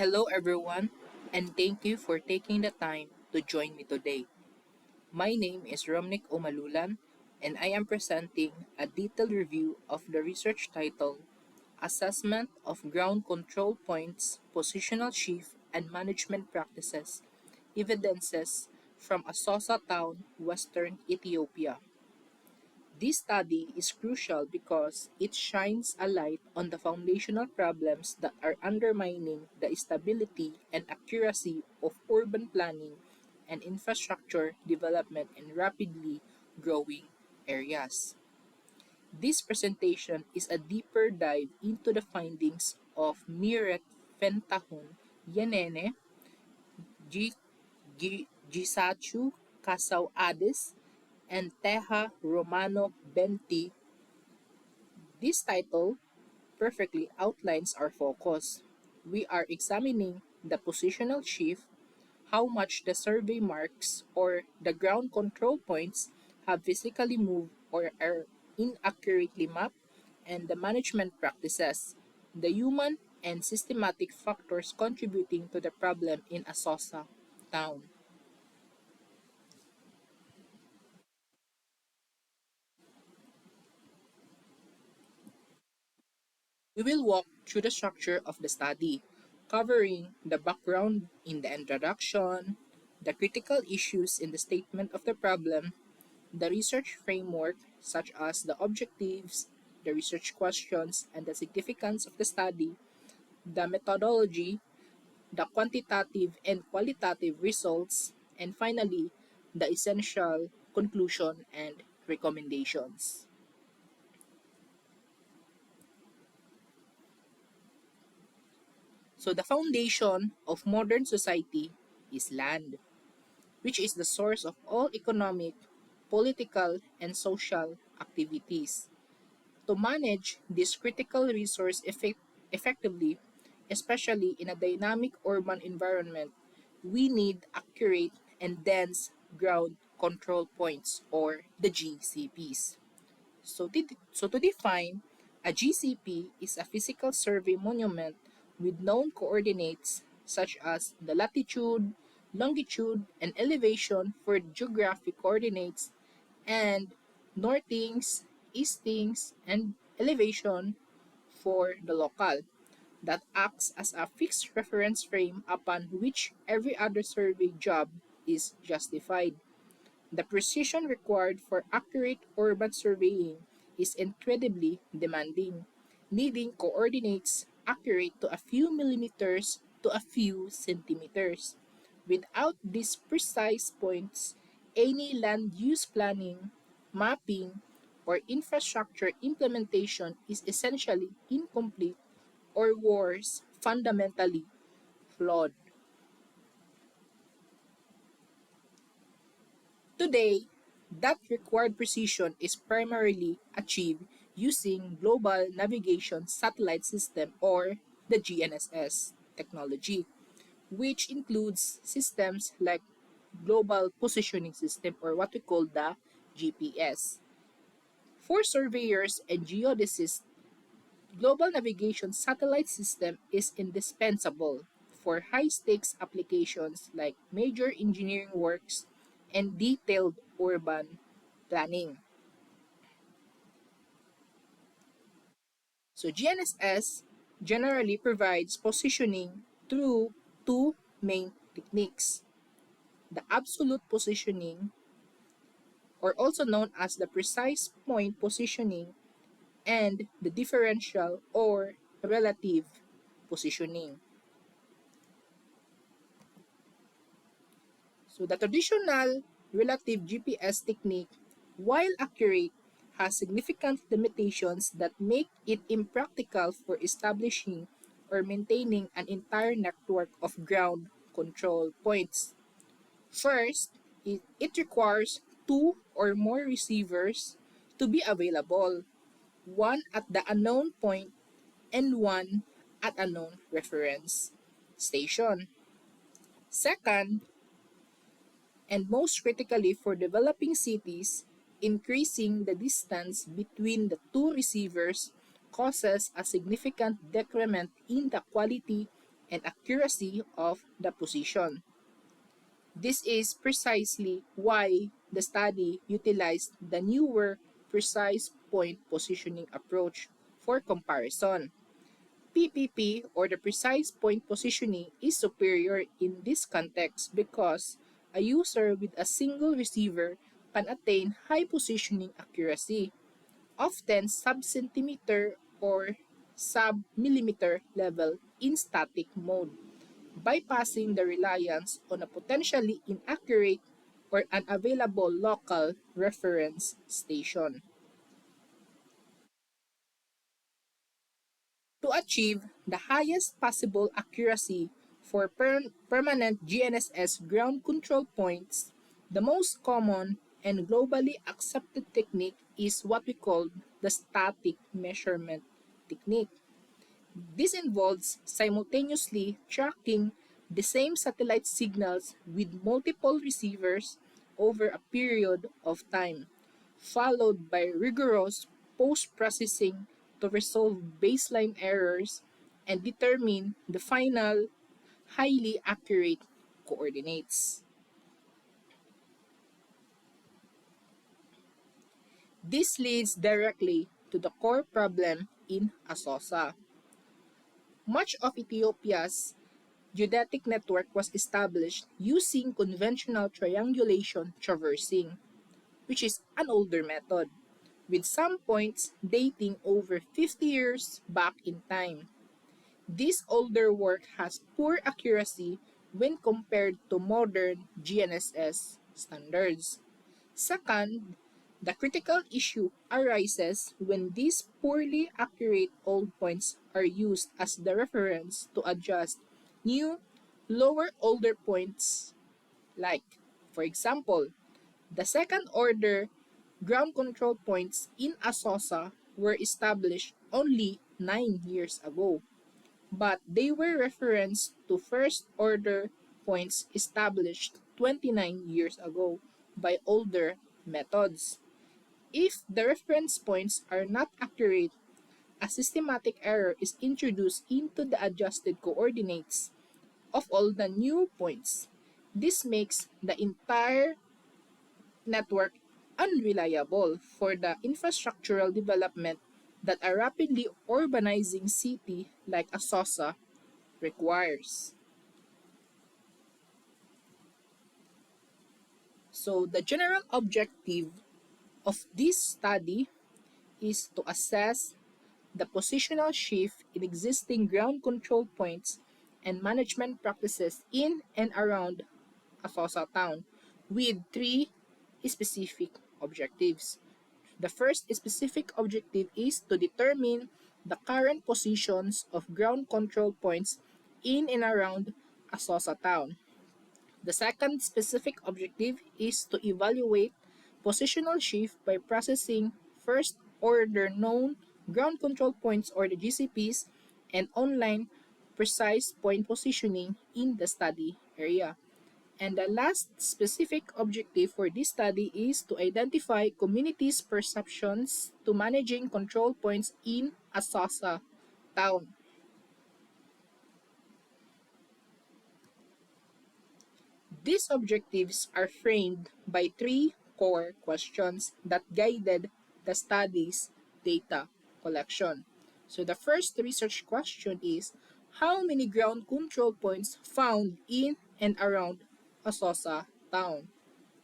Hello, everyone, and thank you for taking the time to join me today. My name is Romnick Omalulan, and I am presenting a detailed review of the research titled Assessment of Ground Control Points, Positional Shift, and Management Practices Evidences from Asosa Town, Western Ethiopia. This study is crucial because it shines a light on the foundational problems that are undermining the stability and accuracy of urban planning and infrastructure development in rapidly growing areas. This presentation is a deeper dive into the findings of Miret Fentahun Yenene, Gisachu Kasaw Ades, and Teja Romano Benti. This title perfectly outlines our focus. We are examining the positional shift, how much the survey marks or the ground control points have physically moved or are inaccurately mapped, and the management practices, the human and systematic factors contributing to the problem in Asosa town. We will walk through the structure of the study, covering the background in the introduction, the critical issues in the statement of the problem, the research framework, such as the objectives, the research questions, and the significance of the study, the methodology, the quantitative and qualitative results, and finally, the essential conclusion and recommendations. So, the foundation of modern society is land, which is the source of all economic, political, and social activities. To manage this critical resource effectively, especially in a dynamic urban environment, we need accurate and dense ground control points or the GCPs. So to define, a GCP is a physical survey monument with known coordinates such as the latitude, longitude, and elevation for geographic coordinates, and northings, eastings, and elevation for the local that acts as a fixed reference frame upon which every other survey job is justified. The precision required for accurate urban surveying is incredibly demanding, needing coordinates accurate to a few millimeters to a few centimeters. Without these precise points, any land use planning, mapping, or infrastructure implementation is essentially incomplete or worse, fundamentally flawed. Today, that required precision is primarily achieved using Global Navigation Satellite System or the GNSS technology, which includes systems like Global Positioning System or what we call the GPS. For surveyors and geodesists, Global Navigation Satellite System is indispensable for high-stakes applications like major engineering works and detailed urban planning. So GNSS generally provides positioning through two main techniques. The absolute positioning, or also known as the precise point positioning, and the differential or relative positioning. So the traditional relative GPS technique, while accurate, has significant limitations that make it impractical for establishing or maintaining an entire network of ground control points. First, it requires two or more receivers to be available, one at the unknown point and one at a known reference station. Second, and most critically for developing cities, increasing the distance between the two receivers causes a significant decrement in the quality and accuracy of the position. This is precisely why the study utilized the newer precise point positioning approach for comparison. PPP, or the precise point positioning, is superior in this context because a user with a single receiver can attain high positioning accuracy, often sub-centimeter or sub-millimeter level in static mode, bypassing the reliance on a potentially inaccurate or unavailable local reference station. To achieve the highest possible accuracy for permanent GNSS ground control points, the most common and globally accepted technique is what we call the static measurement technique. This involves simultaneously tracking the same satellite signals with multiple receivers over a period of time, followed by rigorous post-processing to resolve baseline errors and determine the final highly accurate coordinates. This leads directly to the core problem in Asosa. Much of Ethiopia's geodetic network was established using conventional triangulation traversing, which is an older method, with some points dating over 50 years back in time. This older work has poor accuracy when compared to modern GNSS standards. Second, the critical issue arises when these poorly accurate old points are used as the reference to adjust new, lower older points like, for example, the second order ground control points in Asosa were established only 9 years ago, but they were referenced to first order points established 29 years ago by older methods. If the reference points are not accurate, a systematic error is introduced into the adjusted coordinates of all the new points. This makes the entire network unreliable for the infrastructural development that a rapidly urbanizing city like Asosa requires. So, the general objective of this study is to assess the positional shift in existing ground control points and management practices in and around Asosa town with three specific objectives. The first specific objective is to determine the current positions of ground control points in and around Asosa town. The second specific objective is to evaluate positional shift by processing first order known ground control points, or the GCPs, and online precise point positioning in the study area. And the last specific objective for this study is to identify communities' perceptions to managing control points in Asosa town. These objectives are framed by three core questions that guided the study's data collection. So the first research question is, how many ground control points found in and around Asosa town?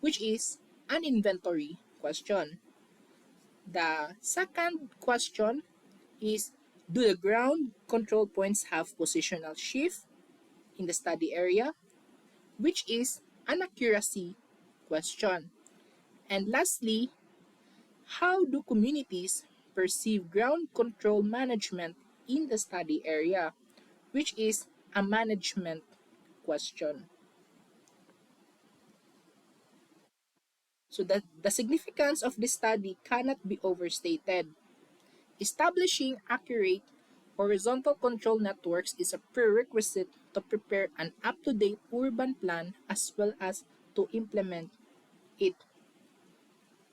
Which is an inventory question. The second question is, do the ground control points have positional shift in the study area? Which is an accuracy question. And lastly, how do communities perceive ground control management in the study area? Which is a management question. So the significance of this study cannot be overstated. Establishing accurate horizontal control networks is a prerequisite to prepare an up-to-date urban plan as well as to implement it.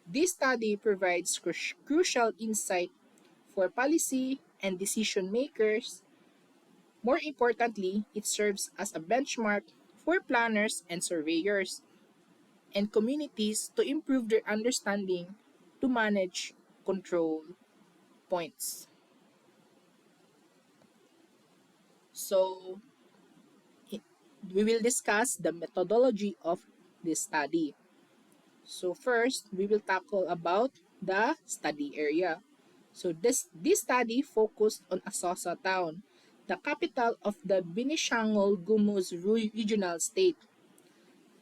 This study provides crucial insight for policy and decision makers More importantly, it serves as a benchmark for planners and surveyors and communities to improve their understanding to manage control points. So, we will discuss the methodology of this study. So first, we will tackle about the study area. So this study focused on Asosa town, the capital of the Benishangul Gumuz regional state.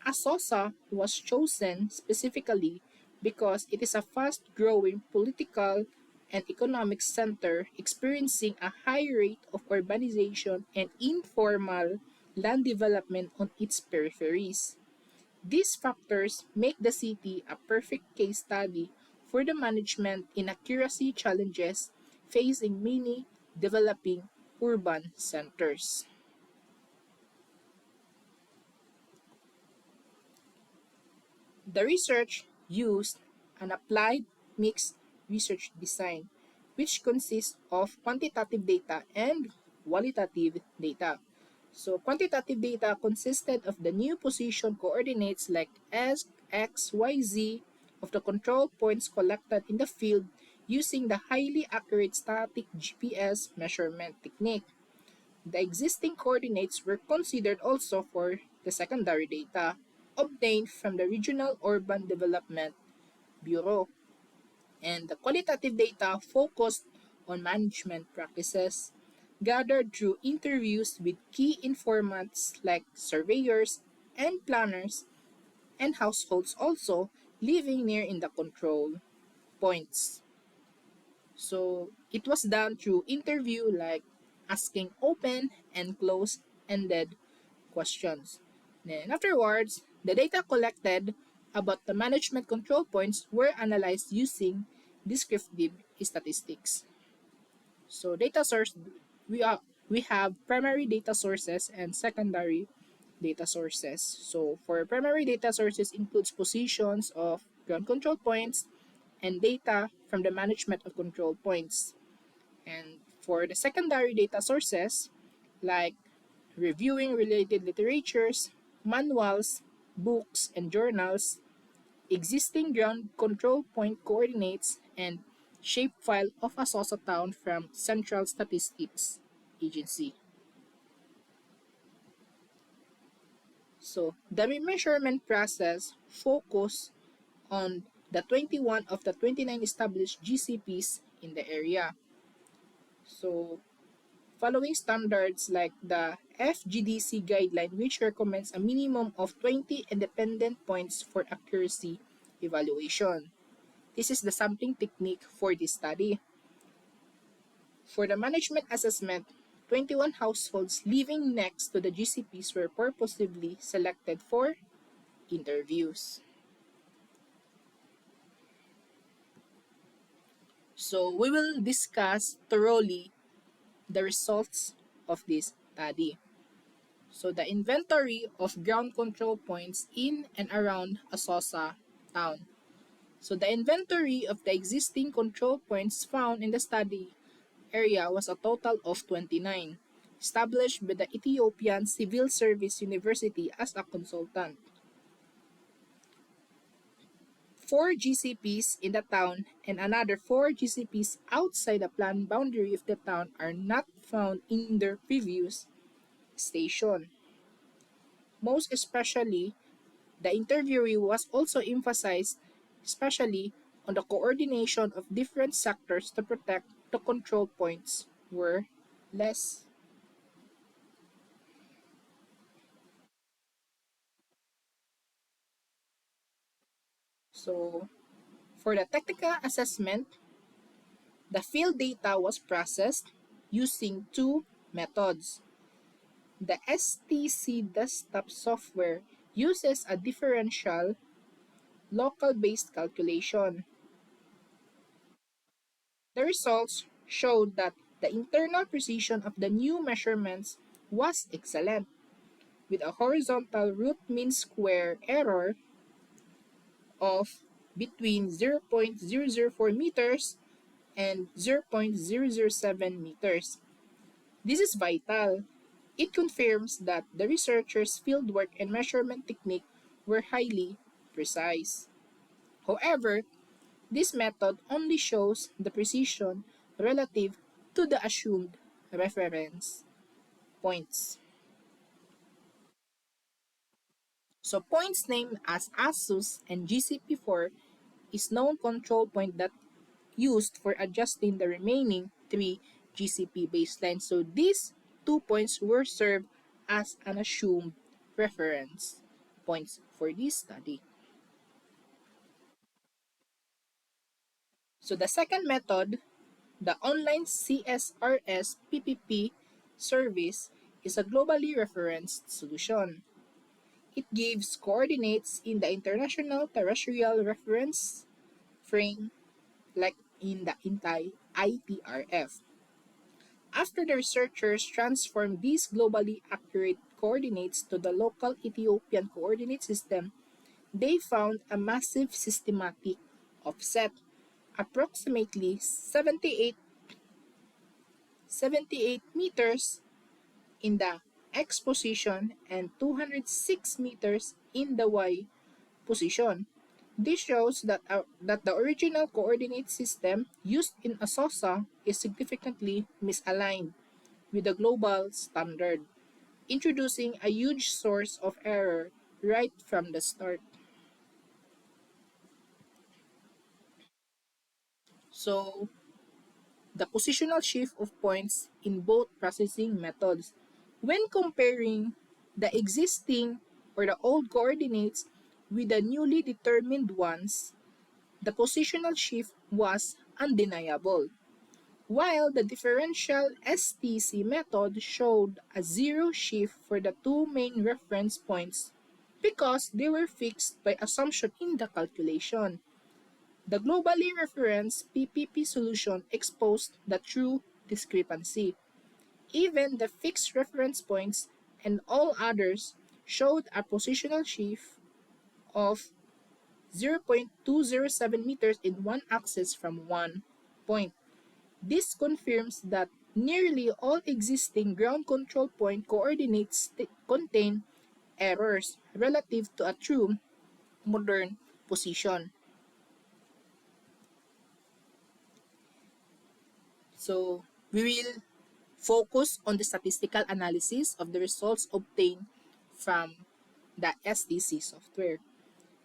Asosa was chosen specifically because it is a fast-growing political and economic center experiencing a high rate of urbanization and informal land development on its peripheries. These factors make the city a perfect case study for the management inaccuracy challenges facing many developing urban centers. The research used an applied mixed research design, which consists of quantitative data and qualitative data. So quantitative data consisted of the new position coordinates like S, X, Y, Z of the control points collected in the field using the highly accurate static GPS measurement technique. The existing coordinates were considered also for the secondary data obtained from the Regional Urban Development Bureau, and the qualitative data focused on management practices gathered through interviews with key informants like surveyors and planners and households also living near in the control points. So it was done through interview like asking open and close-ended questions. Then afterwards, the data collected about the management control points were analyzed using descriptive statistics. So data source we are we have primary data sources and secondary data sources. So for primary data sources includes positions of ground control points and data from the management of control points. And for the secondary data sources, like reviewing related literatures, manuals, books, and journals, existing ground control point coordinates, and shapefile of a Sosa town from Central Statistics Agency. So the measurement process focus on the 21 of the 29 established GCPs in the area. So following standards like the FGDC guideline, which recommends a minimum of 20 independent points for accuracy evaluation. This is the sampling technique for this study. For the management assessment, 21 households living next to the GCPs were purposely selected for interviews. So we will discuss thoroughly the results of this study. So the inventory of ground control points in and around Asosa town. So the inventory of the existing control points found in the study area was a total of 29, established by the Ethiopian Civil Service University as a consultant. 4 GCPs in the town and another 4 GCPs outside the planned boundary of the town are not found in their previous station. Most especially, the interviewee was also emphasized especially on the coordination of different sectors to protect the control points were less. So, for the technical assessment, the field data was processed using two methods. The STC desktop software uses a differential local-based calculation. The results showed that the internal precision of the new measurements was excellent, with a horizontal root mean square error of between 0.004 meters and 0.007 meters. This is vital. It confirms that the researchers' fieldwork and measurement technique were highly precise. However, this method only shows the precision relative to the assumed reference points. So points named as ASUS and GCP4 is known control point that used for adjusting the remaining three GCP baselines. So these 2 points were served as an assumed reference points for this study. So the second method, the online CSRS PPP service, is a globally referenced solution. It gives coordinates in the International Terrestrial Reference Frame, like in the ITRF. After the researchers transformed these globally accurate coordinates to the local Ethiopian coordinate system, they found a massive systematic offset, approximately 78 meters in the X position and 206 meters in the Y position. This shows that the original coordinate system used in Asosa is significantly misaligned with the global standard, introducing a huge source of error right from the start. So, the positional shift of points in both processing methods. When comparing the existing or the old coordinates with the newly determined ones, the positional shift was undeniable, while the differential STC method showed a zero shift for the two main reference points because they were fixed by assumption in the calculation. The globally referenced PPP solution exposed the true discrepancy. Even the fixed reference points and all others showed a positional shift of 0.207 meters in one axis from one point. This confirms that nearly all existing ground control point coordinates contain errors relative to a true modern position. So, we will focus on the statistical analysis of the results obtained from the SDC software.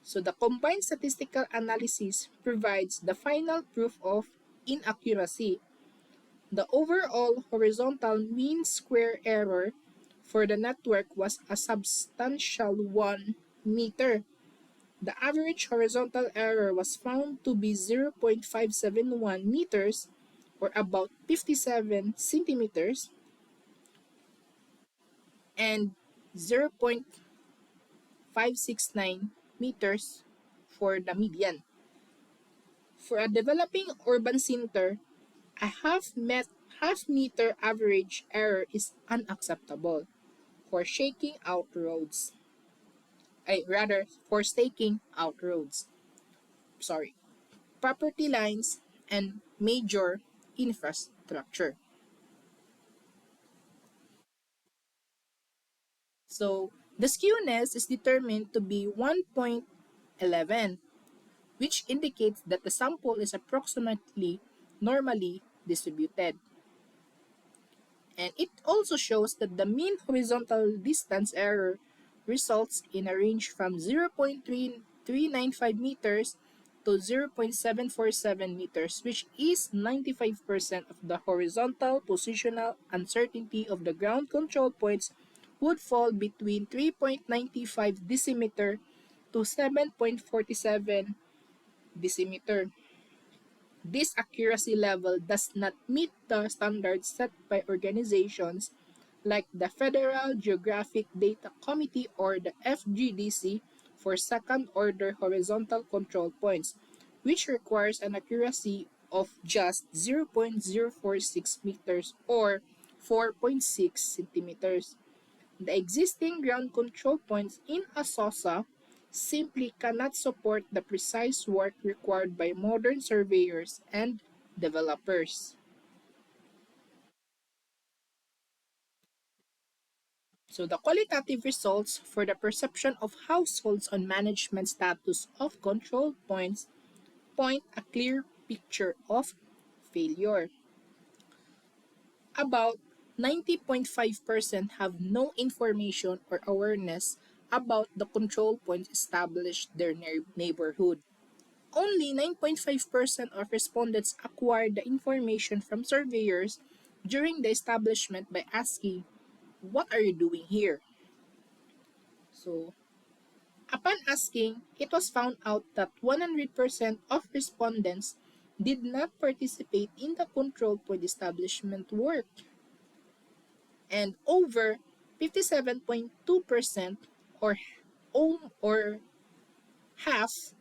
So the combined statistical analysis provides the final proof of inaccuracy. The overall horizontal mean square error for the network was a substantial 1 meter. The average horizontal error was found to be 0.571 meters or about 57 centimeters and 0.569 meters for the median. For a developing urban center, a half meter average error is unacceptable for shaking out roads. Rather, for staking out roads. Sorry. Property lines and major infrastructure. So, the skewness is determined to be 1.11, which indicates that the sample is approximately normally distributed. And it also shows that the mean horizontal distance error results in a range from 0.3395 meters to 0.747 meters, which is 95% of the horizontal positional uncertainty of the ground control points would fall between 3.95 decimeter to 7.47 decimeter. This accuracy level does not meet the standards set by organizations like the Federal Geographic Data Committee or the FGDC for second-order horizontal control points, which requires an accuracy of just 0.046 meters or 4.6 centimeters. The existing ground control points in Asosa simply cannot support the precise work required by modern surveyors and developers. So the qualitative results for the perception of households on management status of control points point a clear picture of failure. About 90.5% have no information or awareness about the control points established their neighborhood. Only 9.5% of respondents acquired the information from surveyors during the establishment by asking, "What are you doing here?" So, upon asking, it was found out that 100% of respondents did not participate in the control point establishment work, and over 57.2% or or half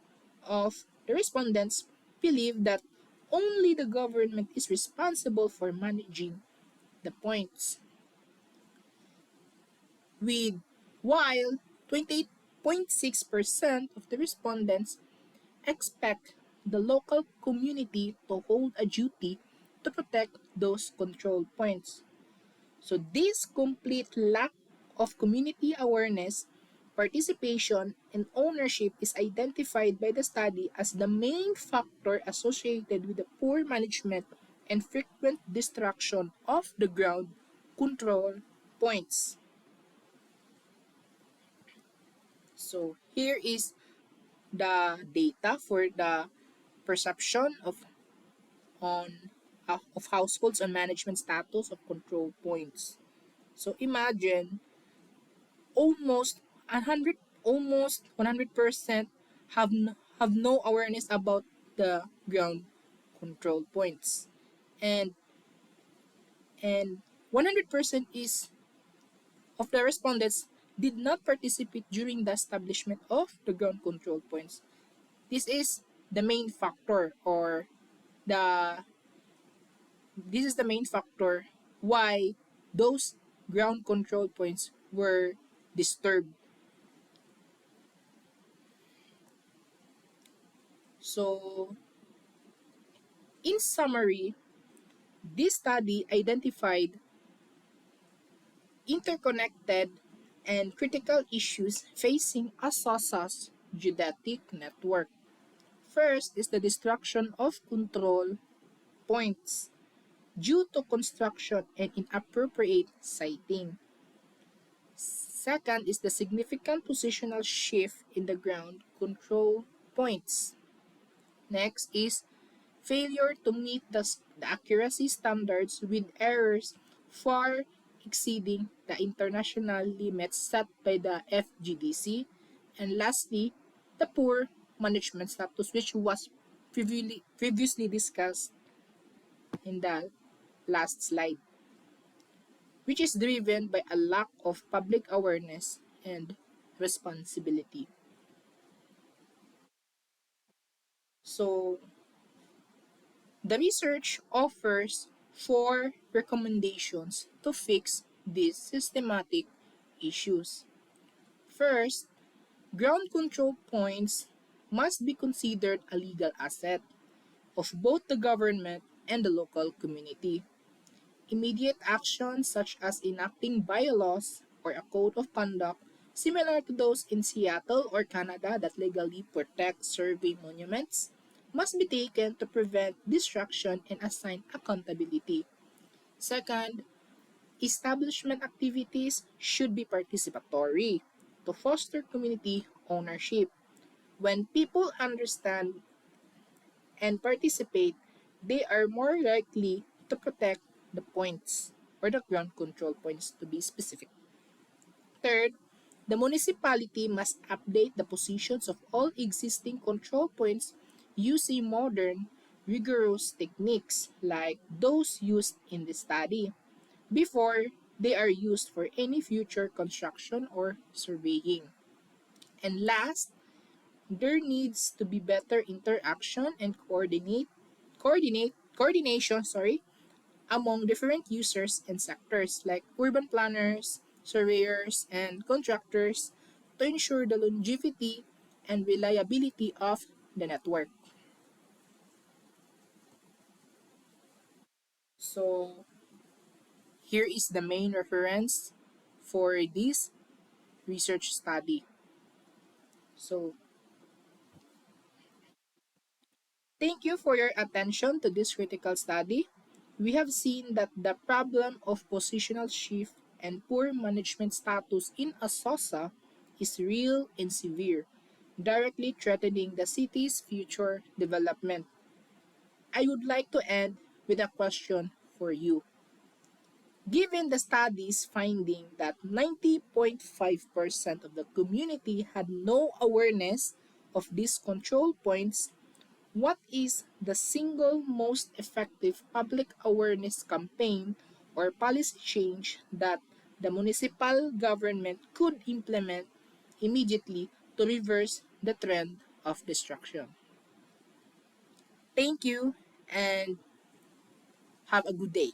of the respondents believe that only the government is responsible for managing the points, with while 28.6% of the respondents expect the local community to hold a duty to protect those control points. So this complete lack of community awareness, participation, and ownership is identified by the study as the main factor associated with the poor management and frequent destruction of the ground control points. So here is the data for the perception on of households on management status of control points. So imagine almost 100% have no awareness about the ground control points, and 100% is of the respondents did not participate during the establishment of the ground control points. This is the main factor, or the this is the main factor why those ground control points were disturbed. So, in summary, this study identified interconnected and critical issues facing a SOSA's geodetic network. First is the destruction of control points due to construction and inappropriate siting. Second is the significant positional shift in the ground control points. Next is failure to meet the accuracy standards with errors far exceeding the international limits set by the FGDC. And lastly, the poor management status, which was previously discussed in the last slide, which is driven by a lack of public awareness and responsibility. So, the research offers four recommendations to fix these systematic issues. First, ground control points must be considered a legal asset of both the government and the local community. Immediate actions such as enacting bylaws or a code of conduct similar to those in Seattle or Canada that legally protect survey monuments must be taken to prevent destruction and assign accountability. Second, establishment activities should be participatory to foster community ownership. When people understand and participate, they are more likely to protect the points, or the ground control points to be specific. Third, the municipality must update the positions of all existing control points using modern, rigorous techniques like those used in the study before they are used for any future construction or surveying. And last, there needs to be better interaction and coordination, among different users and sectors like urban planners, surveyors, and contractors to ensure the longevity and reliability of the network. So, here is the main reference for this research study. So, thank you for your attention to this critical study. We have seen that the problem of positional shift and poor management status in Asosa is real and severe, directly threatening the city's future development. I would like to end with a question for you. Given the study's finding that 90.5% of the community had no awareness of these control points, what is the single most effective public awareness campaign or policy change that the municipal government could implement immediately to reverse the trend of destruction? Thank you and have a good day.